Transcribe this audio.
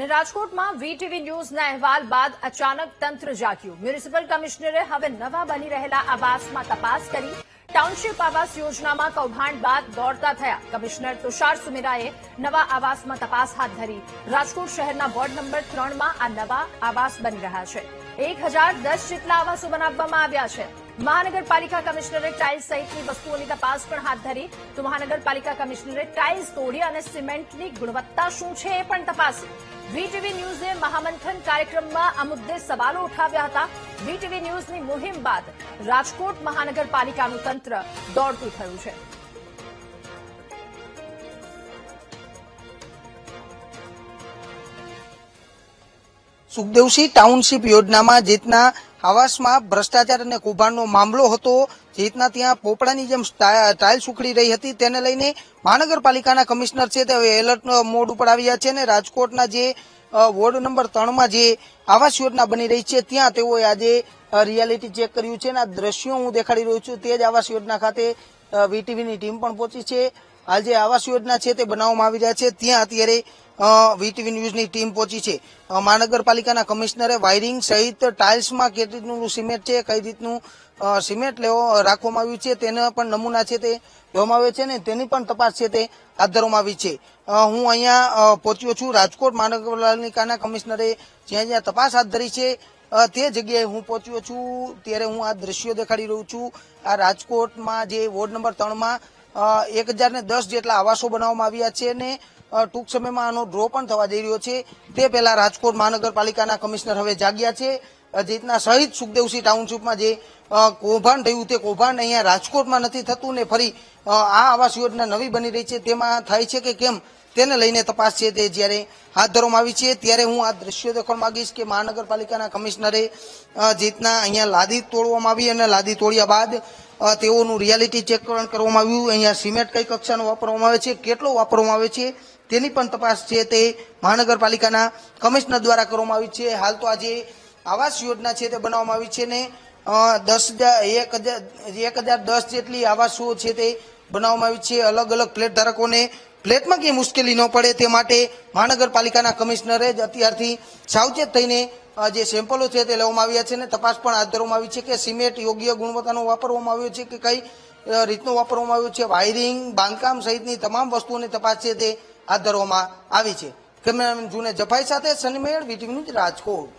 અને રાજકોટમાં વીટીવી ન્યૂઝના અહેવાલ બાદ અચાનક તંત્ર જાગ્યું. મ્યુનિસિપલ કમિશનરે હવે નવા બની રહેલા આવાસમાં તપાસ કરી. ટાઉનશીપ આવાસ યોજનામાં કૌભાંડ બાદ દોડતા થયા. કમિશનર તુષાર સુમેરાએ નવા આવાસમાં તપાસ હાથ ધરી. રાજકોટ શહેરના વોર્ડ નંબર 3માં આ નવા આવાસ બની રહ્યા છે. 1010 જેટલા આવાસો બનાવવામાં આવ્યા છે. મહાનગરપાલિકા કમિશનરે ટાઇલ્સ સહિતની વસ્તુઓની તપાસ પણ હાથ ધરી. તો મહાનગરપાલિકા કમિશનરે ટાઇલ્સ તોડી અને સિમેન્ટની ગુણવત્તા શું છે એ પણ તપાસી. વીટીવી ન્યૂઝે મહામંથન કાર્યક્રમમાં આ મુદ્દે સવાલો ઉઠાવ્યા હતા. વીટીવી ન્યૂઝની મુહિમ બાદ રાજકોટ મહાનગરપાલિકાનું તંત્ર દોડતું થયું છે. સુખદેવસિંહ ટાઉનશીપ યોજનામાં જે રીતના આવાસમાં ભ્રષ્ટાચાર અને કૌભાંડનો મામલો હતો, જે રીતના ત્યાં પોપડાની જેમ ટાઇલ્સ ઉખડી રહી હતી, તેને લઈને મહાનગરપાલિકાના કમિશનર છે તે હવે એલર્ટ મોડ ઉપર આવ્યા છે અને રાજકોટના જે વોર્ડ નંબર 3માં જે આવાસ યોજના બની રહી છે ત્યાં તેઓએ આજે રિયાલિટી ચેક કર્યું છે અને આ દ્રશ્યો હું દેખાડી રહ્યો છું તે જ આવાસ યોજના ખાતે વીટીવીની ટીમ પણ પહોંચી છે. હાલ જે આવાસ યોજના છે તે બનાવવામાં આવી રહ્યા છે ત્યાં અત્યારે વીટીવી ન્યૂઝની ટીમ પહોંચી છે. મહાનગરપાલિકાના કમિશનરે વાયરિંગ સહિત ટાઇલ્સમાં કેટલી રીતનું સિમેન્ટ છે, કઈ રીતનું સિમેન્ટ રાખવામાં આવ્યું છે તેના પણ નમૂના છે તે લેવામાં આવે છે અને તેની પણ તપાસ છે તે હાથ ધરવામાં આવી છે. હું અહીંયા પહોંચ્યો છું. રાજકોટ મહાનગરપાલિકાના કમિશનરે જ્યાં જ્યાં તપાસ હાથ ધરી છે તે જગ્યાએ હું પહોંચ્યો છું. ત્યારે હું આ દ્રશ્યો દેખાડી રહ્યો છું. આ રાજકોટમાં જે વોર્ડ નંબર 3માં 1010 જેટલા આવાસો બનાવવામાં આવ્યા છે અને ટૂંક સમયમાં આનો ડ્રો પણ થવા જઈ રહ્યો છે. તે પહેલા રાજકોટ મહાનગરપાલિકાના કમિશનર હવે જાગ્યા છે. જે રીતના શહીદ સુખદેવસિંહ ટાઉનશીપમાં જે કૌભાંડ થયું તે કૌભાંડ અહીંયા રાજકોટમાં નથી થતું ને ફરી આ આવાસ યોજના નવી બની રહી છે તેમાં થાય છે કે કેમ તેને લઈને તપાસ છે તે જ્યારે હાથ ધરવામાં આવી છે. ત્યારે હું આ દ્રશ્યો દેખાડવા માંગીશ કે મહાનગરપાલિકાના કમિશનરે જે રીતના અહીંયા લાદી તોડવામાં આવી અને લાદી તોડ્યા બાદ તેઓનું રિયાલિટી ચેક કરવામાં આવ્યું. અહીંયા સિમેન્ટ કઈ કક્ષાનો વાપરવામાં આવે છે, કેટલો વાપરવામાં આવે છે તેની પણ તપાસ છે તે મહાનગરપાલિકાના કમિશનર દ્વારા કરવામાં આવી છે. હાલ તો આજે આવાસ યોજના છે તે બનાવવામાં આવી છે ને 1010 જેટલી આવાસો છે તે બનાવવામાં આવી છે. અલગ અલગ ફ્લેટ ધારકોને ફ્લેટમાં કંઈ મુશ્કેલી ન પડે તે માટે મહાનગરપાલિકાના કમિશનરે જ અત્યારથી સાવચેત થઈને જે સેમ્પલો છે તે લેવામાં આવ્યા છે અને તપાસ પણ હાથ ધરવામાં આવી છે કે સિમેન્ટ યોગ્ય ગુણવત્તાનો વાપરવામાં આવ્યો છે કે કઈ રીતનો વાપરવામાં આવ્યો છે. વાયરિંગ, બાંધકામ સહિતની તમામ વસ્તુઓની તપાસ છે તે હાથ ધરવામાં આવી છે. કેમેરામેન જુને જફાઈ સાથે સની મેળ, વીટીવી ન્યૂઝ, રાજકોટ.